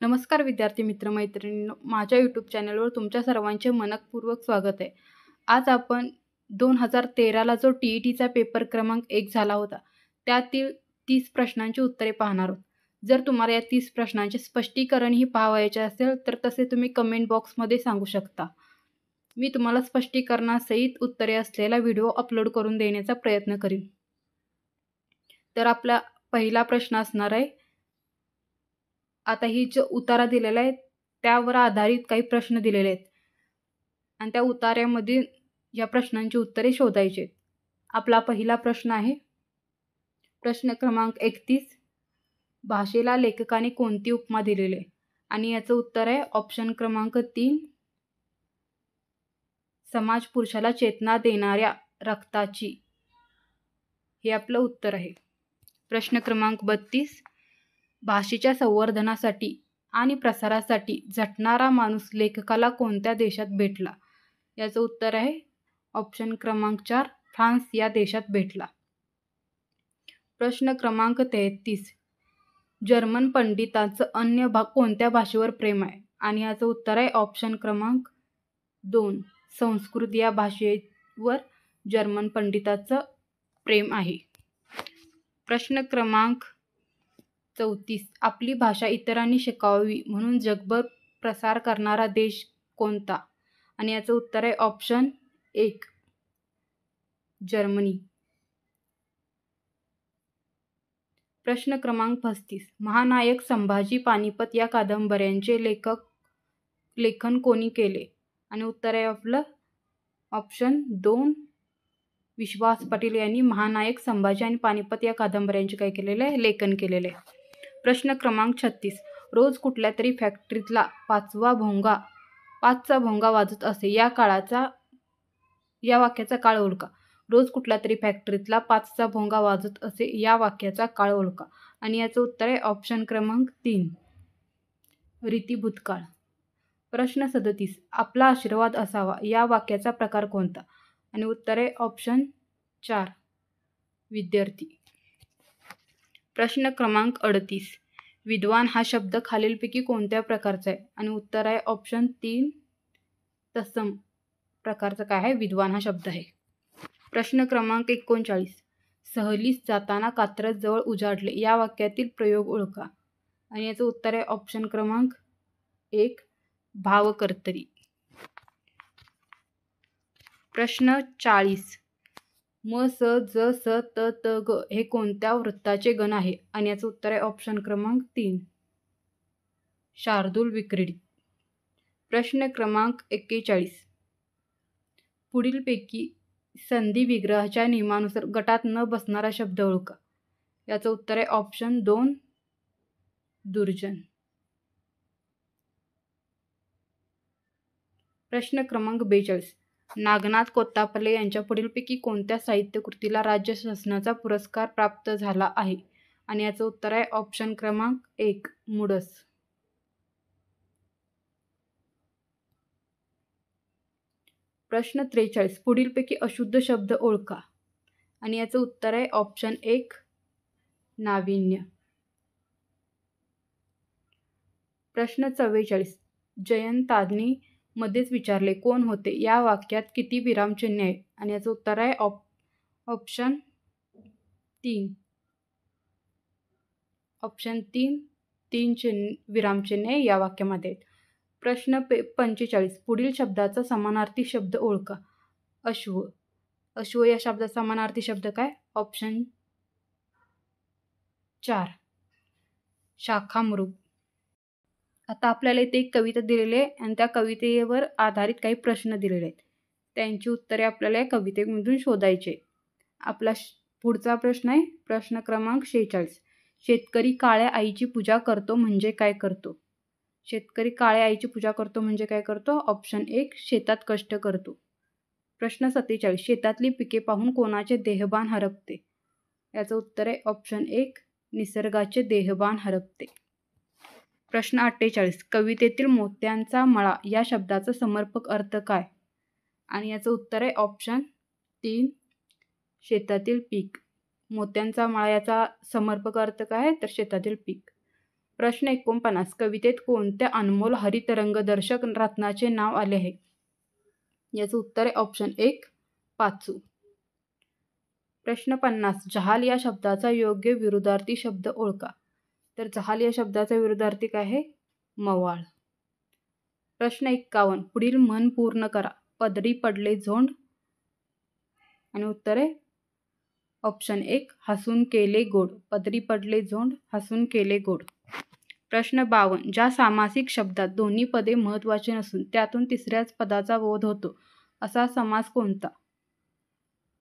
नमस्कार विद्यार्थी मित्र मैत्रिणींनो, माझ्या यूट्यूब चॅनलवर तुमच्या सर्वांचे मनपूर्वक स्वागत आहे. आज आपण 2013ला जो TETचा पेपर क्रमांक 1 झाला होता त्यातील 30 प्रश्नांची उत्तरे पाहणार आहोत. जर तुम्हाला या 30 प्रश्नांचे स्पष्टीकरणही पाहायचे असेल तर तसे तुम्ही कमेंट बॉक्समध्ये सांगू शकता. मी तुम्हाला स्पष्टीकरणासहित उत्तरे असलेला व्हिडिओ अपलोड करून देण्याचा प्रयत्न करीन. तर आपला पहिला प्रश्न असणार आहे, आता ही जो उतारा दिलेला आहे त्यावर आधारित काही प्रश्न दिलेले आहेत आणि त्या उतार्यामध्ये या प्रश्नांची उत्तरे शोधायची आहेत. आपला पहिला प्रश्न आहे प्रश्न क्रमांक 31. भाषेला लेखकाने कोणती उपमा दिलेली आहे? आणि याचं उत्तर आहे ऑप्शन क्रमांक 3, समाज पुरुषाला चेतना देणाऱ्या रक्ताची. हे आपलं उत्तर आहे. प्रश्न क्रमांक 32. भाषेच्या संवर्धनासाठी आणि प्रसारासाठी झटणारा माणूस लेखकाला कोणत्या देशात भेटला? याचं उत्तर आहे ऑप्शन क्रमांक 4, फ्रान्स या देशात भेटला. प्रश्न क्रमांक 33. जर्मन पंडितांचं अन्य कोणत्या भाषेवर प्रेम आहे? आणि याचं उत्तर आहे ऑप्शन क्रमांक 2, संस्कृत या भाषेवर जर्मन पंडितांचं प्रेम आहे. प्रश्न क्रमांक 34. आपली भाषा इतरांनी शिकावी म्हणून जगभर प्रसार करणारा देश कोणता? आणि याचं उत्तर आहे ऑप्शन 1, जर्मनी. प्रश्न क्रमांक 35. महानायक संभाजी पानिपत या कादंबऱ्यांचे लेखन कोणी केले? आणि उत्तर आहे आपलं ऑप्शन 2, विश्वास पाटील यांनी महानायक संभाजी आणि पानिपत या कादंबऱ्यांचे काय केलेले आहे? लेखन केलेले आहे. प्रश्न क्रमांक 36. रोज कुठल्या तरी फॅक्टरीतला 5चा भोंगा वाजत असे या वाक्याचा काळ ओळखा. रोज कुठल्या तरी फॅक्टरीतला 5चा भोंगा वाजत असे या वाक्याचा काळ ओळखा. आणि याचं उत्तर आहे ऑप्शन क्रमांक 3, रीती भूतकाळ. प्रश्न 37. आपला आशीर्वाद असावा या वाक्याचा प्रकार कोणता? आणि उत्तर आहे ऑप्शन 4, विद्यार्थी. प्रश्न क्रमांक 38. विद्वान हा शब्द खालीलपैकी कोणत्या प्रकारचा आहे? आणि उत्तर आहे ऑप्शन 3, तत्सम प्रकारचा काय आहे? विद्वान हा शब्द आहे. प्रश्न क्रमांक 39. सहलीस जाताना कात्रज जवळ उजाडले या वाक्यातील प्रयोग ओळखा. आणि याचं उत्तर आहे ऑप्शन क्रमांक 1, भावकर्तरी. प्रश्न 40. म, स, ज, स, त, त, ग हे कोणत्या वृत्ताचे गण आहे? आणि याचं उत्तर आहे ऑप्शन क्रमांक 3, शार्दूल विक्रीडित. प्रश्न क्रमांक 41. पुढीलपैकी संधी विग्रहाच्या नियमानुसार गटात न बसणारा शब्द ओळखा. याचं उत्तर आहे ऑप्शन 2, दुर्जन. प्रश्न क्रमांक 42. नागनाथ कोत्तापल्ले यांच्या पुढीलपैकी कोणत्या साहित्यकृतीला राज्य शासनाचा पुरस्कार प्राप्त झाला आहे? आणि याचं उत्तर आहे ऑप्शन क्रमांक 1, मुडस. प्रश्न 43. पुढीलपैकी अशुद्ध शब्द ओळखा. आणि याचं उत्तर आहे ऑप्शन 1, नाविन्य. प्रश्न 44. जयंत ताडणी मध्येच विचारले कोण होते या वाक्यात किती विरामचिन्हे आहेत? आणि याचं उत्तर आहे ऑप्शन 3, 3 विरामचिन्हे या वाक्यामध्ये आहेत. प्रश्न 45. पुढील शब्दाचा समानार्थी शब्द ओळखा. अश्व या शब्दाचा समानार्थी शब्द काय? ऑप्शन 4, शाखामृग. आता आपल्याला इथे एक कविता दिलेली आहे आणि त्या कवितेवर आधारित काही प्रश्न दिलेले आहेत. त्यांची उत्तरे आपल्याला या कवितेमधून शोधायचे. आपला पुढचा प्रश्न आहे प्रश्न क्रमांक 46. शेतकरी काळ्या आईची पूजा करतो म्हणजे काय करतो? शेतकरी काळ्या आईची पूजा करतो म्हणजे काय करतो? ऑप्शन 1, शेतात कष्ट करतो. प्रश्न 47. शेतातली पिके पाहून कोणाचे देहभान हरपते? याचं उत्तर आहे ऑप्शन 1, निसर्गाचे देहभान हरपते. प्रश्न 48. कवितेतील मोत्यांचा मळा या शब्दाचा समर्पक अर्थ काय? आणि याचं उत्तर आहे ऑप्शन 3, शेतातील पीक. मोत्यांचा मळा याचा समर्पक अर्थ काय आहे? तर शेतातील पीक. प्रश्न 49. कवितेत कोणत्या अनमोल हरितरंगदर्शक रत्नाचे नाव आले आहे? याचं उत्तर आहे ऑप्शन 1 पाचू. प्रश्न 50. जहाल या शब्दाचा योग्य विरुद्धार्थी शब्द ओळखा. तर जहाल या शब्दाचा विरुद्धार्थी काय आहे? मवाळ. प्रश्न 51. पुढील म्हण पूर्ण करा. पदरी पडले झोंड. आणि उत्तर आहे ऑप्शन 1 हसून केले गोड. पदरी पडले झोंड, हसून केले गोड. प्रश्न 52. ज्या सामासिक शब्दात दोन्ही पदे महत्त्वाची नसून त्यातून तिसऱ्याच पदाचा बोध होतो असा समास कोणता?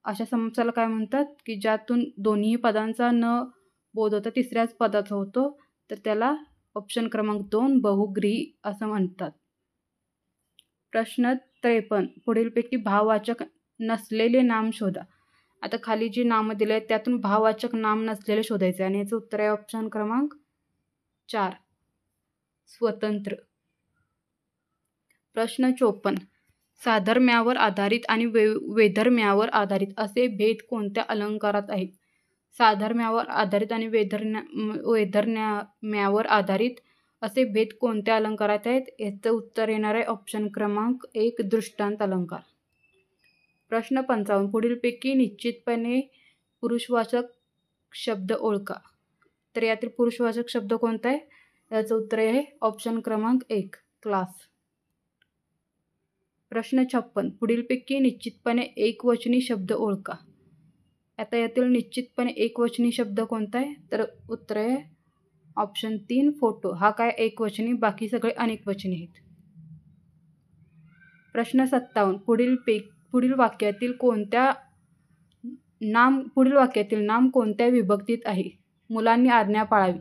अशा समासाला काय म्हणतात की ज्यातून दोन्ही पदांचा न बोध होता तिसऱ्याच पदाचा होतो, तर त्याला ऑप्शन क्रमांक 2 बहुव्रीही असं म्हणतात. प्रश्न 53. पुढीलपैकी भाववाचक नसलेले नाम शोधा. आता खाली जी नामं दिली आहेत त्यातून भाववाचक नाम नसलेले शोधायचे आणि याचं उत्तर आहे ऑप्शन क्रमांक 4 स्वतंत्र. प्रश्न 54. साधर्म्यावर आधारित आणि वैधर्म्यावर आधारित असे भेद कोणत्या अलंकारात आहेत? साधर्म्यावर आधारित आणि वैधर्म्यावर आधारित असे भेद कोणत्या अलंकारात आहेत? याचं उत्तर येणार आहे ऑप्शन क्रमांक 1 दृष्टांत अलंकार. प्रश्न 55. पुढीलपैकी निश्चितपणे पुरुषवाचक शब्द ओळखा. तर यातील पुरुषवाचक शब्द कोणता आहे? याचं उत्तर आहे ऑप्शन क्रमांक 1 क्लास. प्रश्न 56. पुढीलपैकी निश्चितपणे एकवचनी शब्द ओळखा. आता यातील निश्चितपणे एकवचनी शब्द कोणता आहे? तर उत्तर आहे ऑप्शन 3 फोटो. हा काय एकवचनी, बाकी सगळे अनेकवचनी आहेत. प्रश्न 57. पुढील वाक्यातील नाम कोणत्या विभक्तीत आहे? मुलांनी आज्ञा पाळावी.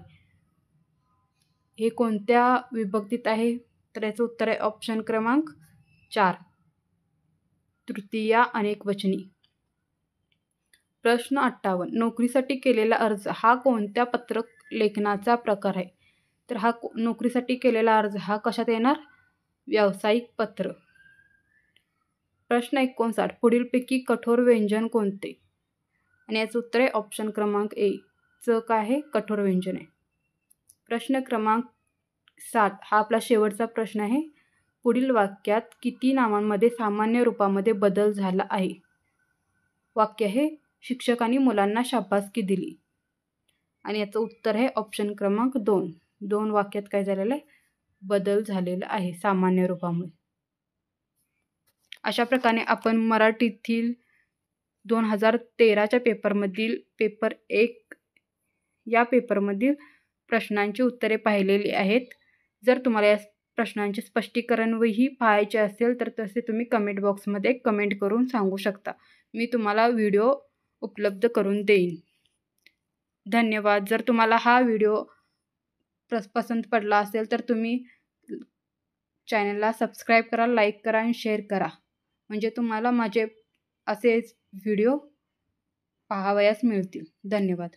हे कोणत्या विभक्तीत आहे? तर याचं उत्तर आहे ऑप्शन क्रमांक 4 तृतीया अनेकवचनी. प्रश्न 58. नोकरीसाठी केलेला अर्ज हा कोणत्या पत्रक लेखनाचा प्रकार आहे? तर हा नोकरीसाठी केलेला अर्ज हा कशात येणार? व्यावसायिक पत्र. प्रश्न 59. पुढीलपैकी कठोर व्यंजन कोणते? आणि याचं उत्तर आहे ऑप्शन क्रमांक ए च काय आहे? कठोर व्यंजन आहे. प्रश्न क्रमांक 60. हा आपला शेवटचा प्रश्न आहे. पुढील वाक्यात किती नामांमध्ये सामान्य रूपामध्ये बदल झाला आहे? वाक्य आहे शिक्षकांनी मुलांना शाबासकी दिली. आणि याचं उत्तर आहे ऑप्शन क्रमांक 2. 2 वाक्यात काय झालेलं आहे? बदल झालेला आहे सामान्य रूपामुळे. अशा प्रकारे आपण मराठीतील 2013च्या पेपरमधील पेपर 1 या पेपरमधील प्रश्नांची उत्तरे पाहिलेली आहेत. जर तुम्हाला या प्रश्नांचे स्पष्टीकरणही पाहायचे असेल तर तसे तुम्ही कमेंट बॉक्समध्ये कमेंट करून सांगू शकता. मी तुम्हाला व्हिडिओ उपलब्ध करून देईन. धन्यवाद. जर तुम्हाला हा व्हिडिओ पसंत पडला असेल तर तुम्ही चॅनलला सबस्क्राईब करा, लाईक करा आणि शेअर करा. म्हणजे तुम्हाला माझे असेच व्हिडिओ पाहावयास मिळतील. धन्यवाद.